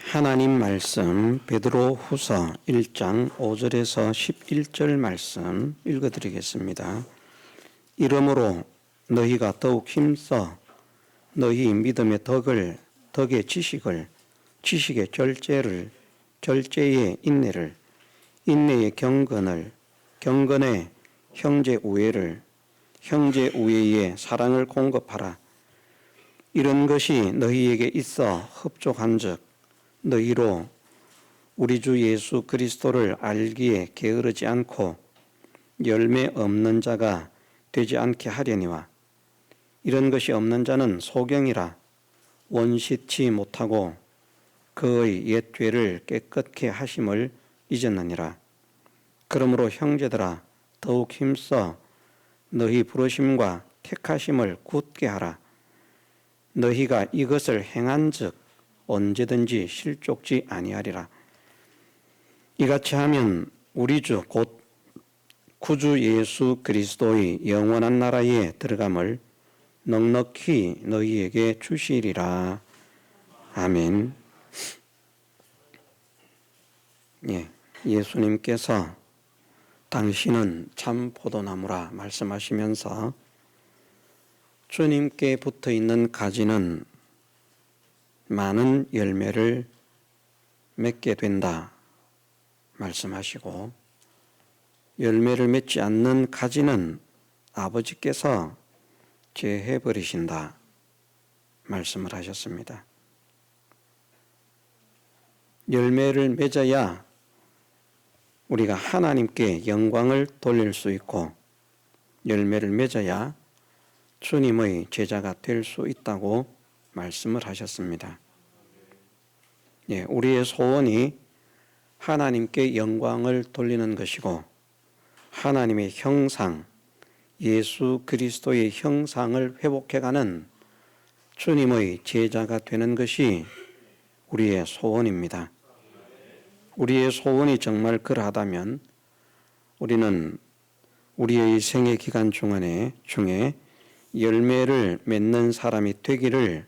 하나님 말씀 베드로 후서 1장 5절에서 11절 말씀 읽어드리겠습니다. 이러므로 너희가 더욱 힘써 너희 믿음의 덕의 지식을, 지식의 절제를, 절제의 인내를, 인내의 경건을, 경건의 형제 우애를, 형제 우애의 사랑을 공급하라. 이런 것이 너희에게 있어 흡족한즉 너희로 우리 주 예수 그리스도를 알기에 게으르지 않고 열매 없는 자가 되지 않게 하려니와. 이런 것이 없는 자는 소경이라 원시치 못하고 그의 옛 죄를 깨끗게 하심을 잊었느니라. 그러므로 형제들아 더욱 힘써 너희 부르심과 택하심을 굳게 하라. 너희가 이것을 행한즉 언제든지 실족지 아니하리라. 이같이 하면 우리 주 곧 구주 예수 그리스도의 영원한 나라에 들어감을 넉넉히 너희에게 주시리라. 아멘. 예수님께서 당신은 참 포도나무라 말씀하시면서 주님께 붙어 있는 가지는 많은 열매를 맺게 된다 말씀하시고, 열매를 맺지 않는 가지는 아버지께서 제해 버리신다 말씀을 하셨습니다. 열매를 맺어야 우리가 하나님께 영광을 돌릴 수 있고, 열매를 맺어야 주님의 제자가 될 수 있다고 말씀을 하셨습니다. 우리의 소원이 하나님께 영광을 돌리는 것이고, 하나님의 형상, 예수 그리스도의 형상을 회복해가는 주님의 제자가 되는 것이 우리의 소원입니다. 우리의 소원이 정말 그러하다면 우리는 우리의 생애 기간 중에 열매를 맺는 사람이 되기를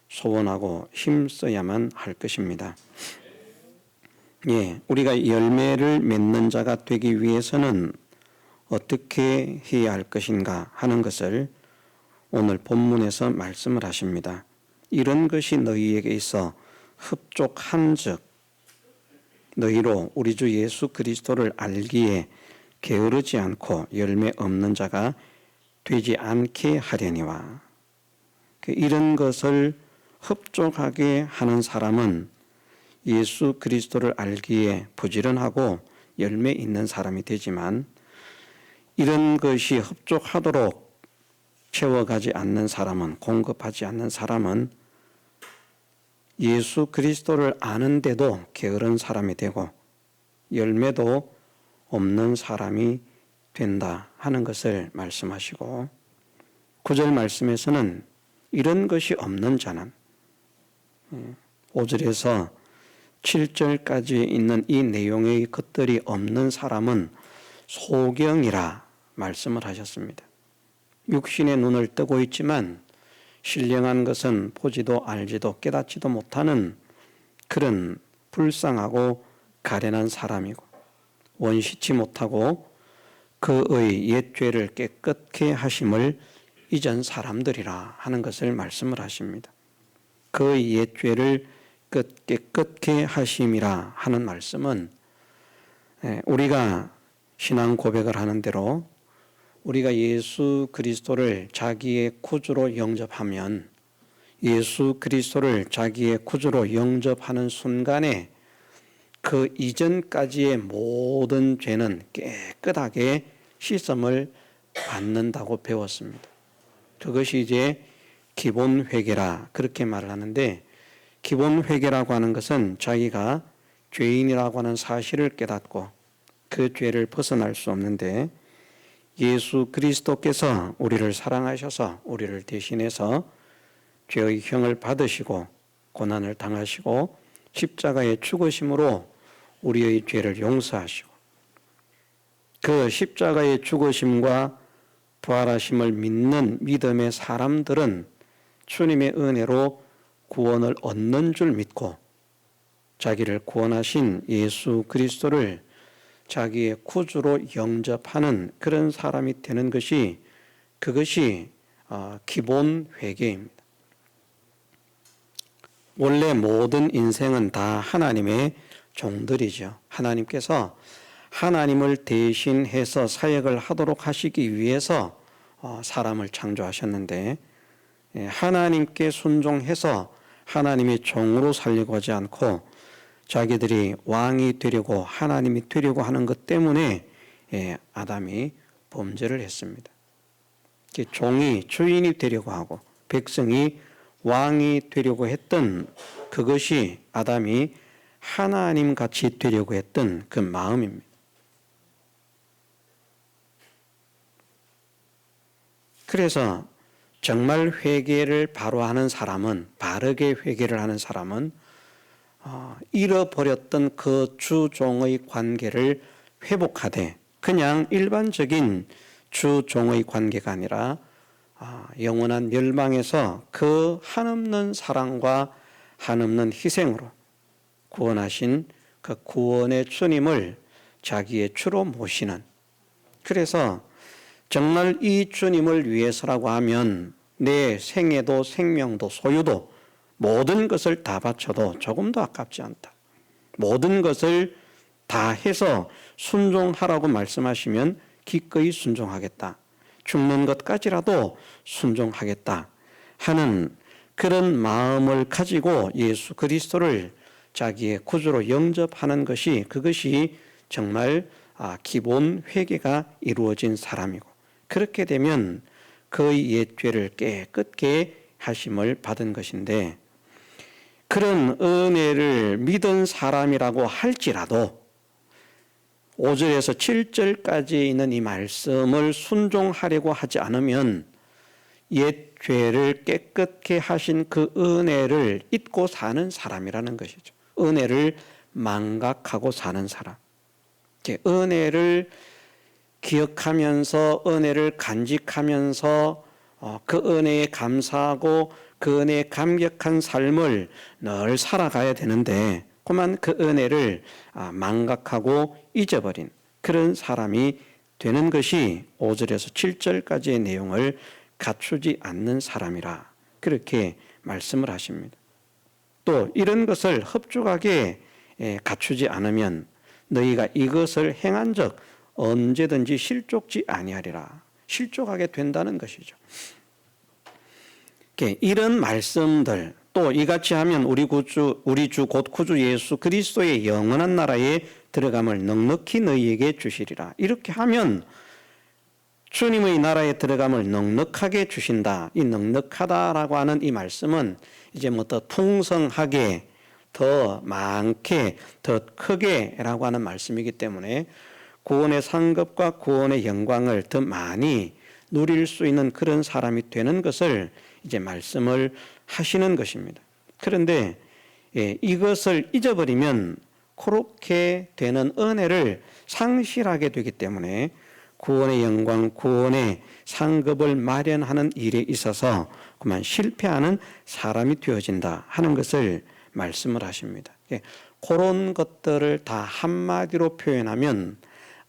소원하고 힘써야만 할 것입니다. 우리가 열매를 맺는 자가 되기 위해서는 어떻게 해야 할 것인가 하는 것을 오늘 본문에서 말씀을 하십니다. 이런 것이 너희에게 있어 흡족한즉 너희로 우리 주 예수 그리스도를 알기에 게으르지 않고 열매 없는 자가 되지 않게 하려니와. 이런 것을 흡족하게 하는 사람은 예수 그리스도를 알기에 부지런하고 열매 있는 사람이 되지만, 이런 것이 흡족하도록 채워가지 않는 사람은, 공급하지 않는 사람은 예수 그리스도를 아는데도 게으른 사람이 되고 열매도 없는 사람이 된다 하는 것을 말씀하시고, 9절 말씀에서는 이런 것이 없는 자는, 5절에서 7절까지 있는 이 내용의 것들이 없는 사람은 소경이라 말씀을 하셨습니다. 육신의 눈을 뜨고 있지만 신령한 것은 보지도 알지도 깨닫지도 못하는 그런 불쌍하고 가련한 사람이고, 원시치 못하고 그의 옛 죄를 깨끗게 하심을 잊은 사람들이라 하는 것을 말씀을 하십니다. 그의 옛 죄를 깨끗게 하심이라 하는 말씀은, 우리가 신앙 고백을 하는 대로 우리가 예수 그리스도를 자기의 구주로 영접하면, 예수 그리스도를 자기의 구주로 영접하는 순간에 그 이전까지의 모든 죄는 깨끗하게 씻음을 받는다고 배웠습니다. 그것이 이제 기본 회개라 그렇게 말을 하는데, 기본 회개라고 하는 것은 자기가 죄인이라고 하는 사실을 깨닫고 그 죄를 벗어날 수 없는데, 예수 그리스도께서 우리를 사랑하셔서 우리를 대신해서 죄의 형을 받으시고 고난을 당하시고 십자가의 죽으심으로 우리의 죄를 용서하시고, 그 십자가의 죽으심과 부활하심을 믿는 믿음의 사람들은 주님의 은혜로 구원을 얻는 줄 믿고 자기를 구원하신 예수 그리스도를 자기의 구주로 영접하는 그런 사람이 되는 것이, 그것이 기본 회개입니다. 원래 모든 인생은 다 하나님의 종들이죠. 하나님께서 하나님을 대신해서 사역을 하도록 하시기 위해서 사람을 창조하셨는데, 하나님께 순종해서 하나님의 종으로 살려고 하지 않고 자기들이 왕이 되려고, 하나님이 되려고 하는 것 때문에 아담이 범죄를 했습니다. 종이 주인이 되려고 하고 백성이 왕이 되려고 했던 그것이 아담이 하나님 같이 되려고 했던 그 마음입니다. 그래서 정말 회개를 바로 하는 사람은, 바르게 회개를 하는 사람은 잃어버렸던 그 주종의 관계를 회복하되, 그냥 일반적인 주종의 관계가 아니라 영원한 멸망에서 그 한없는 사랑과 한없는 희생으로 구원하신 그 구원의 주님을 자기의 주로 모시는, 그래서 정말 이 주님을 위해서라고 하면 내 생애도 생명도 소유도 모든 것을 다 바쳐도 조금도 아깝지 않다. 모든 것을 다 해서 순종하라고 말씀하시면 기꺼이 순종하겠다. 죽는 것까지라도 순종하겠다 하는 그런 마음을 가지고 예수 그리스도를 자기의 구주로 영접하는 것이, 그것이 정말 기본 회개가 이루어진 사람이고, 그렇게 되면 그의 옛 죄를 깨끗게 하심을 받은 것인데, 그런 은혜를 믿은 사람이라고 할지라도 5절에서 7절까지 있는 이 말씀을 순종하려고 하지 않으면 옛 죄를 깨끗게 하신 그 은혜를 잊고 사는 사람이라는 것이죠. 은혜를 망각하고 사는 사람. 은혜를 기억하면서, 은혜를 간직하면서 그 은혜에 감사하고 그 은혜에 감격한 삶을 늘 살아가야 되는데, 그만 그 은혜를 망각하고 잊어버린 그런 사람이 되는 것이 5절에서 7절까지의 내용을 갖추지 않는 사람이라, 그렇게 말씀을 하십니다. 또 이런 것을 흡족하게 갖추지 않으면 너희가 이것을 행한 적 언제든지 실족지 아니하리라, 실족하게 된다는 것이죠. 이런 말씀들, 또 이같이 하면 우리 주 곧 구주 예수 그리스도의 영원한 나라에 들어감을 넉넉히 너희에게 주시리라. 이렇게 하면 주님의 나라에 들어감을 넉넉하게 주신다. 이 넉넉하다라고 하는 이 말씀은 이제 뭐 더 풍성하게, 더 많게, 더 크게라고 하는 말씀이기 때문에 구원의 상급과 구원의 영광을 더 많이 누릴 수 있는 그런 사람이 되는 것을 이제 말씀을 하시는 것입니다. 그런데 이것을 잊어버리면 그렇게 되는 은혜를 상실하게 되기 때문에 구원의 영광, 구원의 상급을 마련하는 일에 있어서 그만 실패하는 사람이 되어진다 하는 것을 말씀을 하십니다. 그런 것들을 다 한마디로 표현하면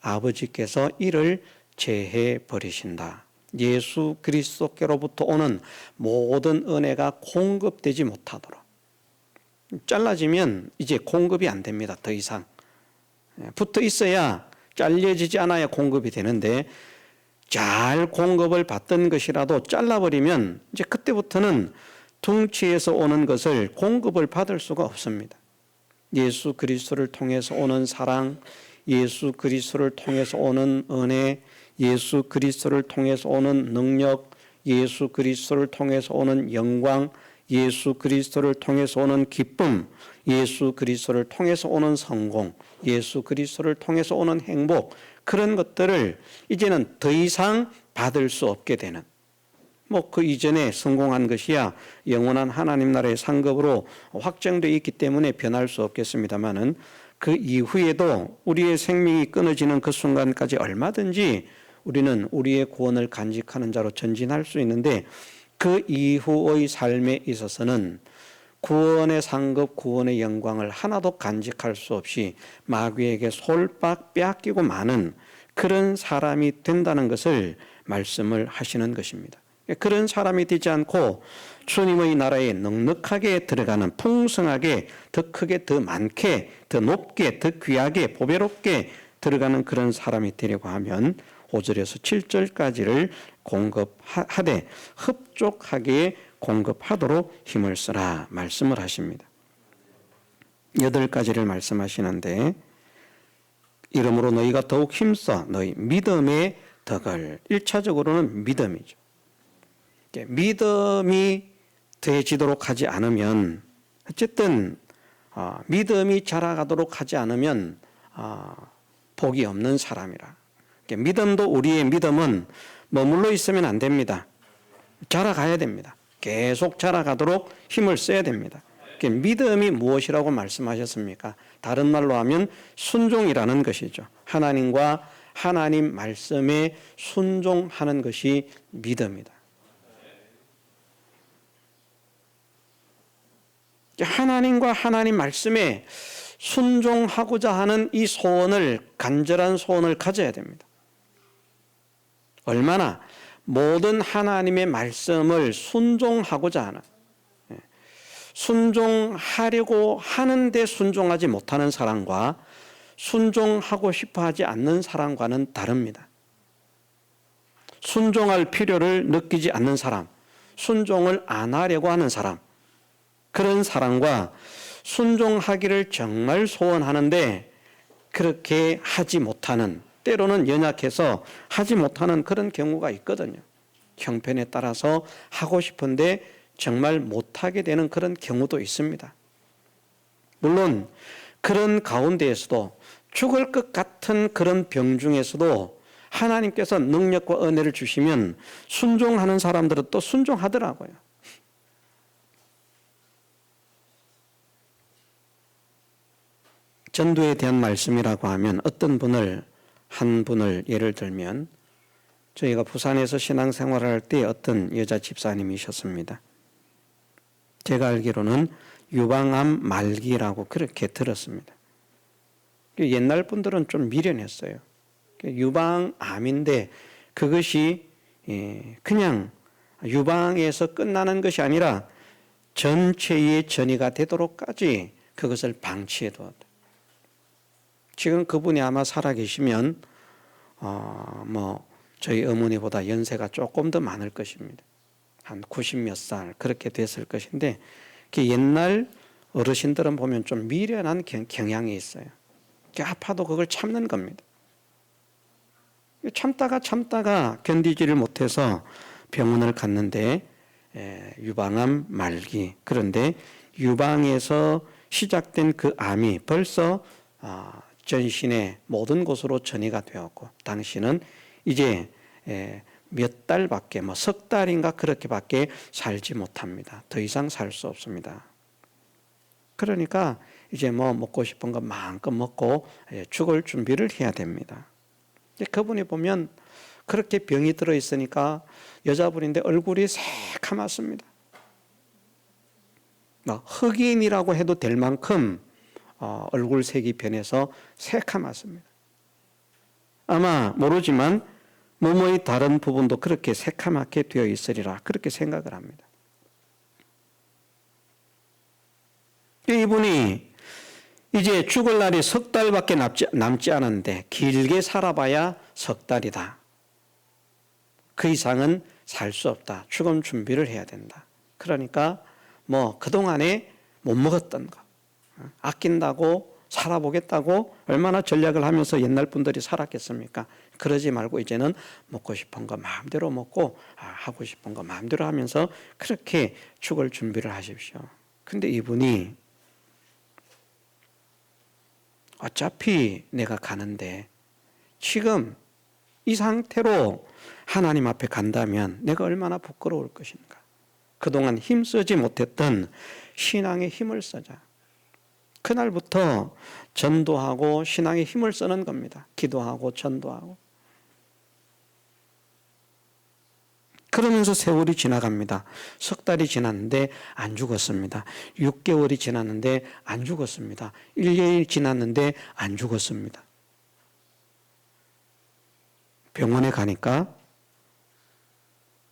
아버지께서 이를 제해 버리신다. 예수 그리스도께로부터 오는 모든 은혜가 공급되지 못하도록, 잘라지면 이제 공급이 안 됩니다. 더 이상 붙어 있어야, 잘려지지 않아야 공급이 되는데, 잘 공급을 받던 것이라도 잘라버리면 이제 그때부터는 둥치에서 오는 것을 공급을 받을 수가 없습니다. 예수 그리스도를 통해서 오는 사랑, 예수 그리스도를 통해서 오는 은혜, 예수 그리스도를 통해서 오는 능력, 예수 그리스도를 통해서 오는 영광, 예수 그리스도를 통해서 오는 기쁨, 예수 그리스도를 통해서 오는 성공, 예수 그리스도를 통해서 오는 행복, 그런 것들을 이제는 더 이상 받을 수 없게 되는, 그 이전에 성공한 것이야 영원한 하나님 나라의 상급으로 확정되어 있기 때문에 변할 수 없겠습니다만은, 그 이후에도 우리의 생명이 끊어지는 그 순간까지 얼마든지 우리는 우리의 구원을 간직하는 자로 전진할 수 있는데, 그 이후의 삶에 있어서는 구원의 상급, 구원의 영광을 하나도 간직할 수 없이 마귀에게 솔박 빼앗기고 마는 그런 사람이 된다는 것을 말씀을 하시는 것입니다. 그런 사람이 되지 않고 주님의 나라에 넉넉하게 들어가는, 풍성하게, 더 크게, 더 많게, 더 높게, 더 귀하게, 보배롭게 들어가는 그런 사람이 되려고 하면 5절에서 7절까지를 공급하되 흡족하게 공급하도록 힘을 쓰라 말씀을 하십니다. 8가지를 말씀하시는데, 이러므로 너희가 더욱 힘써 너희 믿음의 덕을, 1차적으로는 믿음이죠. 믿음이 더해지도록 하지 않으면, 어쨌든 믿음이 자라가도록 하지 않으면 복이 없는 사람이라. 믿음도, 우리의 믿음은 머물러 있으면 안 됩니다. 자라가야 됩니다. 계속 자라가도록 힘을 써야 됩니다. 믿음이 무엇이라고 말씀하셨습니까? 다른 말로 하면 순종이라는 것이죠. 하나님과 하나님 말씀에 순종하는 것이 믿음이다. 하나님과 하나님 말씀에 순종하고자 하는 이 소원을, 간절한 소원을 가져야 됩니다. 얼마나 모든 하나님의 말씀을 순종하고자 하는, 순종하려고 하는데 순종하지 못하는 사람과 순종하고 싶어 하지 않는 사람과는 다릅니다. 순종할 필요를 느끼지 않는 사람, 순종을 안 하려고 하는 사람, 그런 사람과 순종하기를 정말 소원하는데 그렇게 하지 못하는, 때로는 연약해서 하지 못하는 그런 경우가 있거든요. 형편에 따라서 하고 싶은데 정말 못하게 되는 그런 경우도 있습니다. 물론 그런 가운데에서도, 죽을 것 같은 그런 병 중에서도 하나님께서 능력과 은혜를 주시면 순종하는 사람들은 또 순종하더라고요. 전도에 대한 말씀이라고 하면 어떤 분을, 한 분을 예를 들면, 저희가 부산에서 신앙생활을 할 때 어떤 여자 집사님이셨습니다. 제가 알기로는 유방암 말기라고 그렇게 들었습니다. 옛날 분들은 좀 미련했어요. 유방암인데 그것이 그냥 유방에서 끝나는 것이 아니라 전체의 전이가 되도록까지 그것을 방치해 두었다. 지금 그분이 아마 살아계시면 저희 어머니보다 연세가 조금 더 많을 것입니다. 한 90몇 살 그렇게 됐을 것인데, 옛날 어르신들은 보면 좀 미련한 경향이 있어요. 아파도 그걸 참는 겁니다. 참다가 견디지를 못해서 병원을 갔는데 유방암 말기. 그런데 유방에서 시작된 그 암이 벌써 전신의 모든 곳으로 전이가 되었고, 당신은 이제 몇 달밖에, 석 달인가 그렇게밖에 살지 못합니다. 더 이상 살 수 없습니다. 그러니까 이제 먹고 싶은 거 마음껏 먹고 죽을 준비를 해야 됩니다. 그분이 보면 그렇게 병이 들어 있으니까 여자분인데 얼굴이 새카맣습니다. 흑인이라고 해도 될 만큼 얼굴색이 변해서 새카맣습니다. 아마 모르지만 몸의 다른 부분도 그렇게 새카맣게 되어 있으리라 그렇게 생각을 합니다. 이분이 이제 죽을 날이 석 달밖에 남지 않았는데 길게 살아봐야 석 달이다. 그 이상은 살 수 없다. 죽음 준비를 해야 된다. 그러니까 그동안에 못 먹었던 거, 아낀다고 살아보겠다고 얼마나 전략을 하면서 옛날 분들이 살았겠습니까? 그러지 말고 이제는 먹고 싶은 거 마음대로 먹고 하고 싶은 거 마음대로 하면서 그렇게 죽을 준비를 하십시오. 근데 이분이 어차피 내가 가는데 지금 이 상태로 하나님 앞에 간다면 내가 얼마나 부끄러울 것인가. 그동안 힘쓰지 못했던 신앙의 힘을 쓰자. 그날부터 전도하고 신앙의 힘을 쓰는 겁니다. 기도하고 전도하고. 그러면서 세월이 지나갑니다. 석 달이 지났는데 안 죽었습니다. 6개월이 지났는데 안 죽었습니다. 1년이 지났는데 안 죽었습니다. 병원에 가니까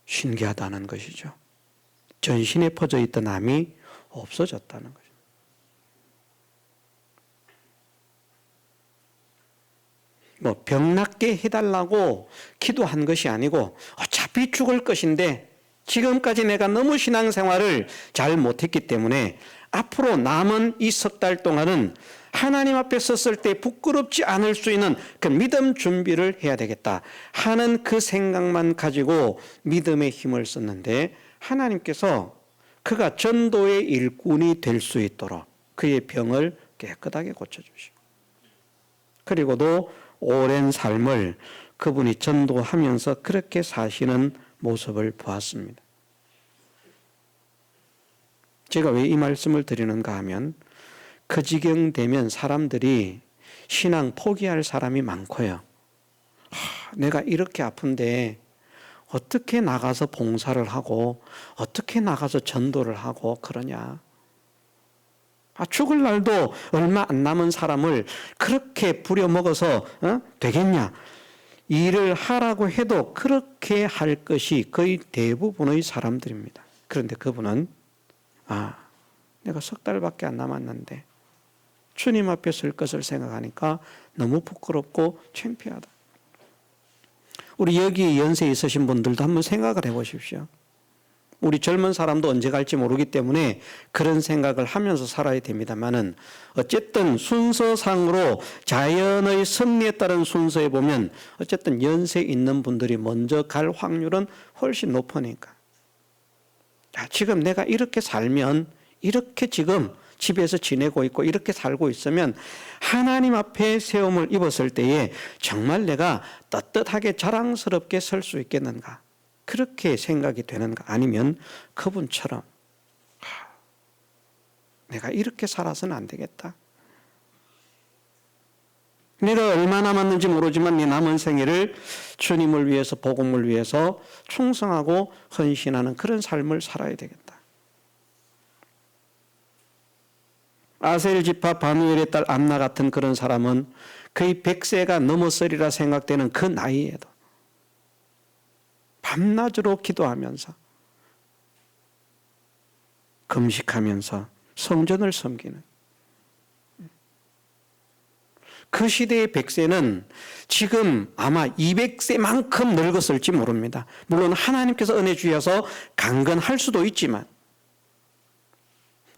신기하다는 것이죠. 전신에 퍼져 있던 암이 없어졌다는 거죠. 병 낫게 해달라고 기도한 것이 아니고 어차피 죽을 것인데 지금까지 내가 너무 신앙생활을 잘 못했기 때문에 앞으로 남은 이 석 달 동안은 하나님 앞에 섰을 때 부끄럽지 않을 수 있는 그 믿음 준비를 해야 되겠다 하는 그 생각만 가지고 믿음의 힘을 썼는데, 하나님께서 그가 전도의 일꾼이 될 수 있도록 그의 병을 깨끗하게 고쳐주시고, 그리고도 오랜 삶을 그분이 전도하면서 그렇게 사시는 모습을 보았습니다. 제가 왜 이 말씀을 드리는가 하면, 그 지경 되면 사람들이 신앙 포기할 사람이 많고요. 내가 이렇게 아픈데 어떻게 나가서 봉사를 하고 어떻게 나가서 전도를 하고 그러냐. 죽을 날도 얼마 안 남은 사람을 그렇게 부려먹어서 되겠냐. 일을 하라고 해도 그렇게 할 것이 거의 대부분의 사람들입니다. 그런데 그분은 내가 석 달밖에 안 남았는데 주님 앞에 설 것을 생각하니까 너무 부끄럽고 창피하다. 우리 여기 연세 있으신 분들도 한번 생각을 해보십시오. 우리 젊은 사람도 언제 갈지 모르기 때문에 그런 생각을 하면서 살아야 됩니다만은, 어쨌든 순서상으로 자연의 섭리에 따른 순서에 보면 어쨌든 연세 있는 분들이 먼저 갈 확률은 훨씬 높으니까. 지금 내가 이렇게 살면, 이렇게 지금 집에서 지내고 있고 이렇게 살고 있으면 하나님 앞에 세움을 입었을 때에 정말 내가 떳떳하게 자랑스럽게 설 수 있겠는가, 그렇게 생각이 되는가. 아니면 그분처럼 내가 이렇게 살아서는 안 되겠다, 내가 얼마 남았는지 모르지만 내 남은 생애를 주님을 위해서, 복음을 위해서 충성하고 헌신하는 그런 삶을 살아야 되겠다. 아셀 지파 바누엘의 딸 암나 같은 그런 사람은 거의 100세가 넘었으리라 생각되는 그 나이에도 밤낮으로 기도하면서 금식하면서 성전을 섬기는, 그 시대의 100세는 지금 아마 200세만큼 늙었을지 모릅니다. 물론 하나님께서 은혜 주셔서 강건할 수도 있지만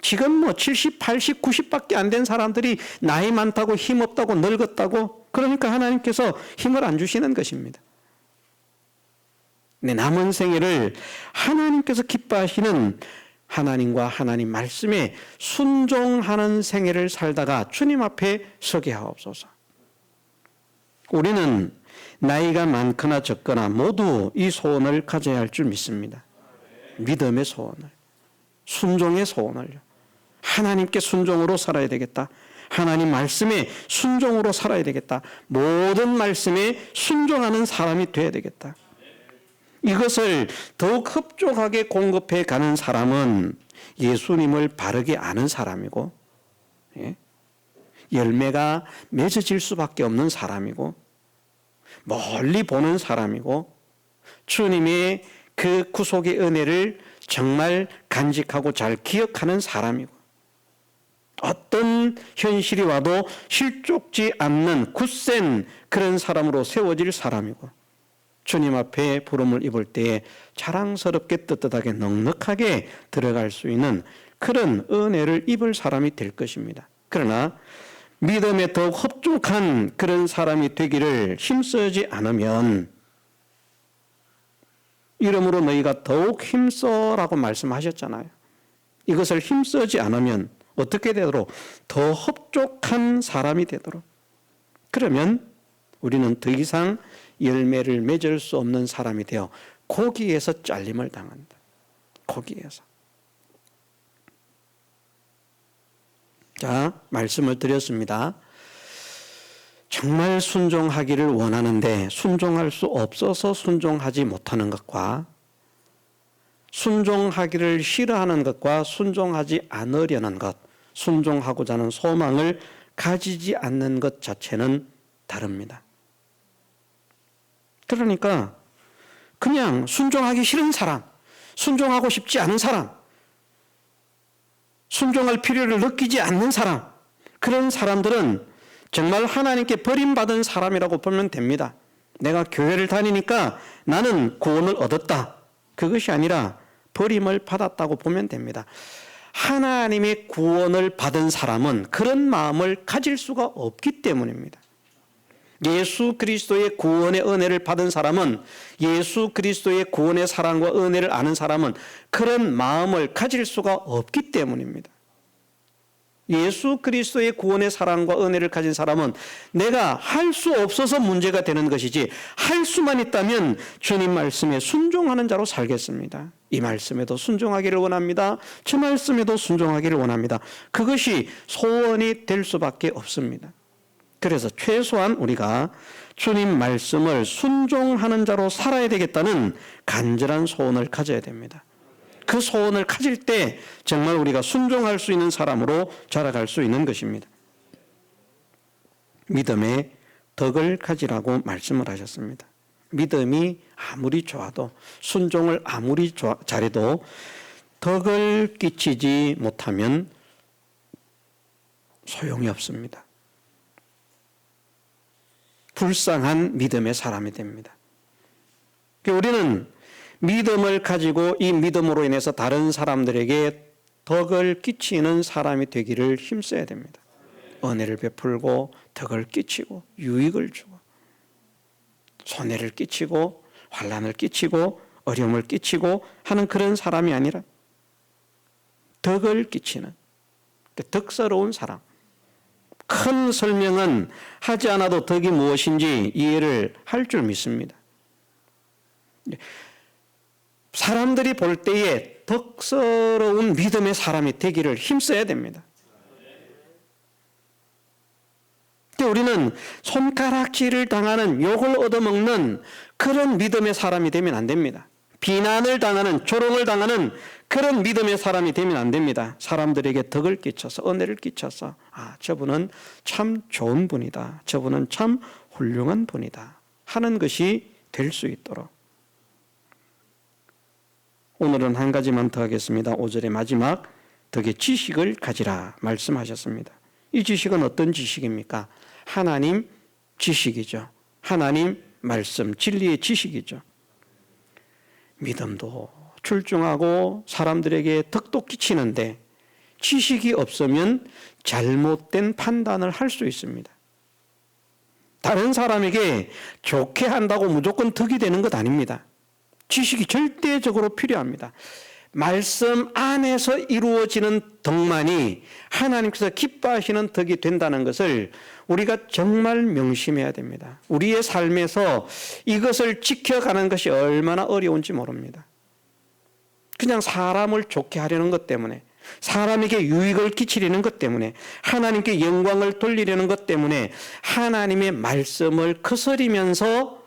지금 70, 80, 90밖에 안 된 사람들이 나이 많다고 힘없다고 늙었다고, 그러니까 하나님께서 힘을 안 주시는 것입니다. 내 남은 생애를 하나님께서 기뻐하시는 하나님과 하나님 말씀에 순종하는 생애를 살다가 주님 앞에 서게 하옵소서. 우리는 나이가 많거나 적거나 모두 이 소원을 가져야 할 줄 믿습니다. 믿음의 소원을, 순종의 소원을요. 하나님께 순종으로 살아야 되겠다. 하나님 말씀에 순종으로 살아야 되겠다. 모든 말씀에 순종하는 사람이 되어야 되겠다. 이것을 더욱 흡족하게 공급해 가는 사람은 예수님을 바르게 아는 사람이고, 열매가 맺어질 수밖에 없는 사람이고, 멀리 보는 사람이고, 주님의 그 구속의 은혜를 정말 간직하고 잘 기억하는 사람이고, 어떤 현실이 와도 실족지 않는 굳센 그런 사람으로 세워질 사람이고, 주님 앞에 부름을 입을 때에 자랑스럽게 떳떳하게 넉넉하게 들어갈 수 있는 그런 은혜를 입을 사람이 될 것입니다. 그러나 믿음에 더욱 흡족한 그런 사람이 되기를 힘쓰지 않으면, 이러므로 너희가 더욱 힘써라고 말씀하셨잖아요. 이것을 힘쓰지 않으면 어떻게 되도록? 더 흡족한 사람이 되도록. 그러면 우리는 더 이상 열매를 맺을 수 없는 사람이 되어 고기에서 잘림을 당한다. 고기에서. 자, 말씀을 드렸습니다. 정말 순종하기를 원하는데 순종할 수 없어서 순종하지 못하는 것과 순종하기를 싫어하는 것과 순종하지 않으려는 것, 순종하고자 하는 소망을 가지지 않는 것 자체는 다릅니다. 그러니까 그냥 순종하기 싫은 사람, 순종하고 싶지 않은 사람, 순종할 필요를 느끼지 않는 사람, 그런 사람들은 정말 하나님께 버림받은 사람이라고 보면 됩니다. 내가 교회를 다니니까 나는 구원을 얻었다. 그것이 아니라 버림을 받았다고 보면 됩니다. 하나님의 구원을 받은 사람은 그런 마음을 가질 수가 없기 때문입니다. 예수 그리스도의 구원의 은혜를 받은 사람은, 예수 그리스도의 구원의 사랑과 은혜를 아는 사람은 그런 마음을 가질 수가 없기 때문입니다. 예수 그리스도의 구원의 사랑과 은혜를 가진 사람은 내가 할 수 없어서 문제가 되는 것이지, 할 수만 있다면 주님 말씀에 순종하는 자로 살겠습니다. 이 말씀에도 순종하기를 원합니다. 저 말씀에도 순종하기를 원합니다. 그것이 소원이 될 수밖에 없습니다. 그래서 최소한 우리가 주님 말씀을 순종하는 자로 살아야 되겠다는 간절한 소원을 가져야 됩니다. 그 소원을 가질 때 정말 우리가 순종할 수 있는 사람으로 자라갈 수 있는 것입니다. 믿음의 덕을 가지라고 말씀을 하셨습니다. 믿음이 아무리 좋아도, 순종을 아무리 잘해도 덕을 끼치지 못하면 소용이 없습니다. 불쌍한 믿음의 사람이 됩니다. 우리는 믿음을 가지고 이 믿음으로 인해서 다른 사람들에게 덕을 끼치는 사람이 되기를 힘써야 됩니다. 은혜를 베풀고 덕을 끼치고 유익을 주고 손해를 끼치고 환난을 끼치고 어려움을 끼치고 하는 그런 사람이 아니라 덕을 끼치는 덕스러운 사람. 큰 설명은 하지 않아도 덕이 무엇인지 이해를 할 줄 믿습니다. 사람들이 볼 때에 덕스러운 믿음의 사람이 되기를 힘써야 됩니다. 우리는 손가락질을 당하는, 욕을 얻어먹는 그런 믿음의 사람이 되면 안 됩니다. 비난을 당하는, 조롱을 당하는 그런 믿음의 사람이 되면 안 됩니다. 사람들에게 덕을 끼쳐서, 은혜를 끼쳐서, 저분은 참 좋은 분이다, 저분은 참 훌륭한 분이다 하는 것이 될 수 있도록. 오늘은 한 가지만 더 하겠습니다. 5절의 마지막, 덕의 지식을 가지라 말씀하셨습니다. 이 지식은 어떤 지식입니까? 하나님 지식이죠. 하나님 말씀, 진리의 지식이죠. 믿음도 출중하고 사람들에게 덕도 끼치는데 지식이 없으면 잘못된 판단을 할 수 있습니다. 다른 사람에게 좋게 한다고 무조건 덕이 되는 것 아닙니다. 지식이 절대적으로 필요합니다. 말씀 안에서 이루어지는 덕만이 하나님께서 기뻐하시는 덕이 된다는 것을 우리가 정말 명심해야 됩니다. 우리의 삶에서 이것을 지켜가는 것이 얼마나 어려운지 모릅니다. 그냥 사람을 좋게 하려는 것 때문에, 사람에게 유익을 끼치려는 것 때문에, 하나님께 영광을 돌리려는 것 때문에 하나님의 말씀을 거스리면서,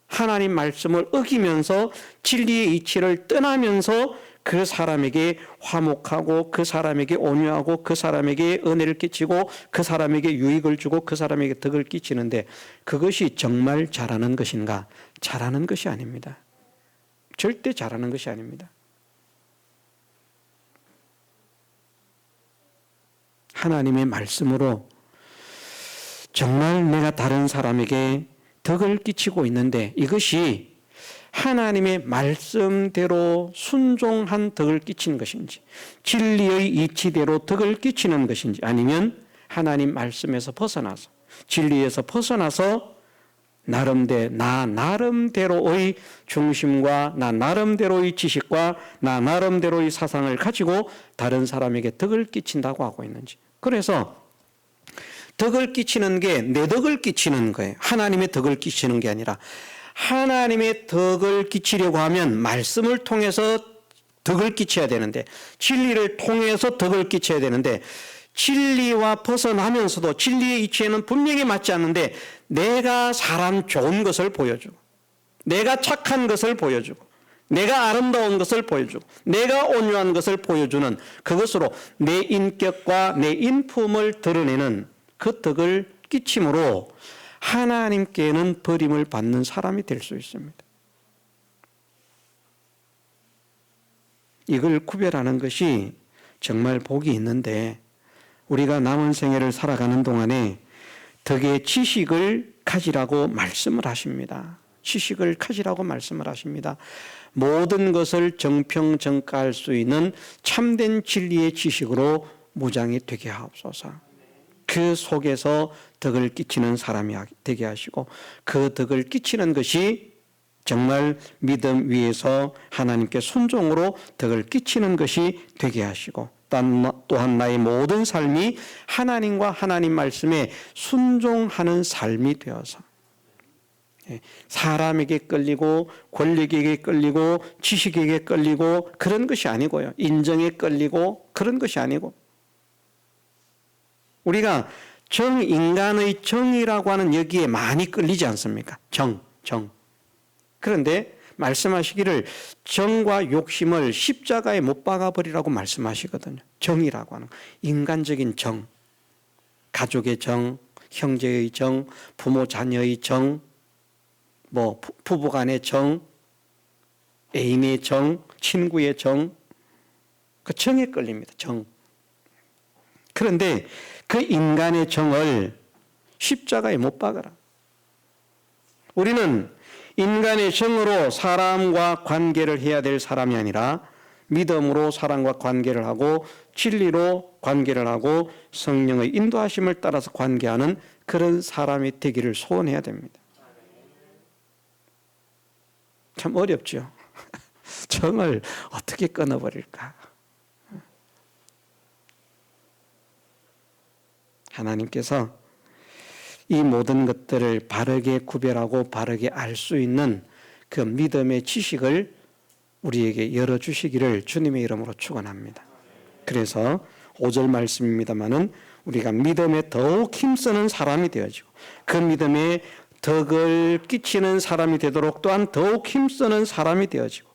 하나님 말씀을 어기면서 진리의 이치를 떠나면서 그 사람에게 화목하고 그 사람에게 온유하고 그 사람에게 은혜를 끼치고 그 사람에게 유익을 주고 그 사람에게 덕을 끼치는데 그것이 정말 잘하는 것인가? 잘하는 것이 아닙니다. 절대 잘하는 것이 아닙니다. 하나님의 말씀으로 정말 내가 다른 사람에게 덕을 끼치고 있는데 이것이 하나님의 말씀대로 순종한 덕을 끼치는 것인지, 진리의 이치대로 덕을 끼치는 것인지, 아니면 하나님 말씀에서 벗어나서, 진리에서 벗어나서 나 나름대로의 중심과 나 나름대로의 지식과 나 나름대로의 사상을 가지고 다른 사람에게 덕을 끼친다고 하고 있는지. 그래서 덕을 끼치는 게 내 덕을 끼치는 거예요. 하나님의 덕을 끼치는 게 아니라, 하나님의 덕을 끼치려고 하면 말씀을 통해서 덕을 끼쳐야 되는데, 진리를 통해서 덕을 끼쳐야 되는데, 진리와 벗어나면서도 진리의 이치에는 분명히 맞지 않는데 내가 사람 좋은 것을 보여주고, 내가 착한 것을 보여주고, 내가 아름다운 것을 보여주고 내가 온유한 것을 보여주는 그것으로 내 인격과 내 인품을 드러내는 그 덕을 끼침으로 하나님께는 버림을 받는 사람이 될 수 있습니다. 이걸 구별하는 것이 정말 복이 있는데 우리가 남은 생애를 살아가는 동안에 덕의 지식을 가지라고 말씀을 하십니다. 지식을 가지라고 말씀을 하십니다. 모든 것을 정평정가할 수 있는 참된 진리의 지식으로 무장이 되게 하옵소서. 그 속에서 덕을 끼치는 사람이 되게 하시고 그 덕을 끼치는 것이 정말 믿음 위에서 하나님께 순종으로 덕을 끼치는 것이 되게 하시고 또한 나의 모든 삶이 하나님과 하나님 말씀에 순종하는 삶이 되어서 사람에게 끌리고 권력에게 끌리고 지식에게 끌리고 그런 것이 아니고요. 인정에 끌리고 그런 것이 아니고 우리가 인간의 정이라고 하는 여기에 많이 끌리지 않습니까? 정. 그런데 말씀하시기를 정과 욕심을 십자가에 못 박아버리라고 말씀하시거든요. 정이라고 하는 인간적인 정, 가족의 정, 형제의 정, 부모 자녀의 정, 부부간의 정, 애인의 정, 친구의 정, 그 정에 끌립니다. 정. 그런데 그 인간의 정을 십자가에 못 박아라. 우리는 인간의 정으로 사람과 관계를 해야 될 사람이 아니라 믿음으로 사람과 관계를 하고 진리로 관계를 하고 성령의 인도하심을 따라서 관계하는 그런 사람이 되기를 소원해야 됩니다. 참 어렵죠. 정을 어떻게 끊어버릴까? 하나님께서 이 모든 것들을 바르게 구별하고 바르게 알 수 있는 그 믿음의 지식을 우리에게 열어주시기를 주님의 이름으로 축원합니다. 그래서 5절 말씀입니다마는 우리가 믿음에 더욱 힘쓰는 사람이 되어지고 그 믿음에 덕을 끼치는 사람이 되도록 또한 더욱 힘쓰는 사람이 되어지고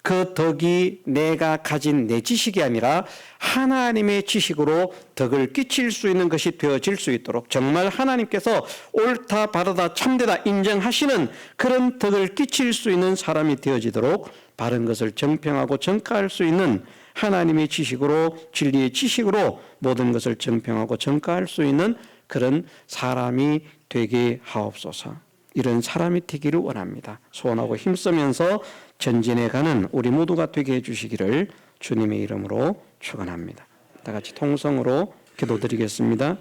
그 덕이 내가 가진 내 지식이 아니라 하나님의 지식으로 덕을 끼칠 수 있는 것이 되어질 수 있도록 정말 하나님께서 옳다 바르다 참되다 인정하시는 그런 덕을 끼칠 수 있는 사람이 되어지도록 바른 것을 정평하고 정가할 수 있는 하나님의 지식으로 진리의 지식으로 모든 것을 정평하고 정가할 수 있는 그런 사람이 되게 하옵소서. 이런 사람이 되기를 원합니다. 소원하고 힘쓰면서 전진해 가는 우리 모두가 되게 해주시기를 주님의 이름으로 축원합니다. 다 같이 통성으로 기도드리겠습니다.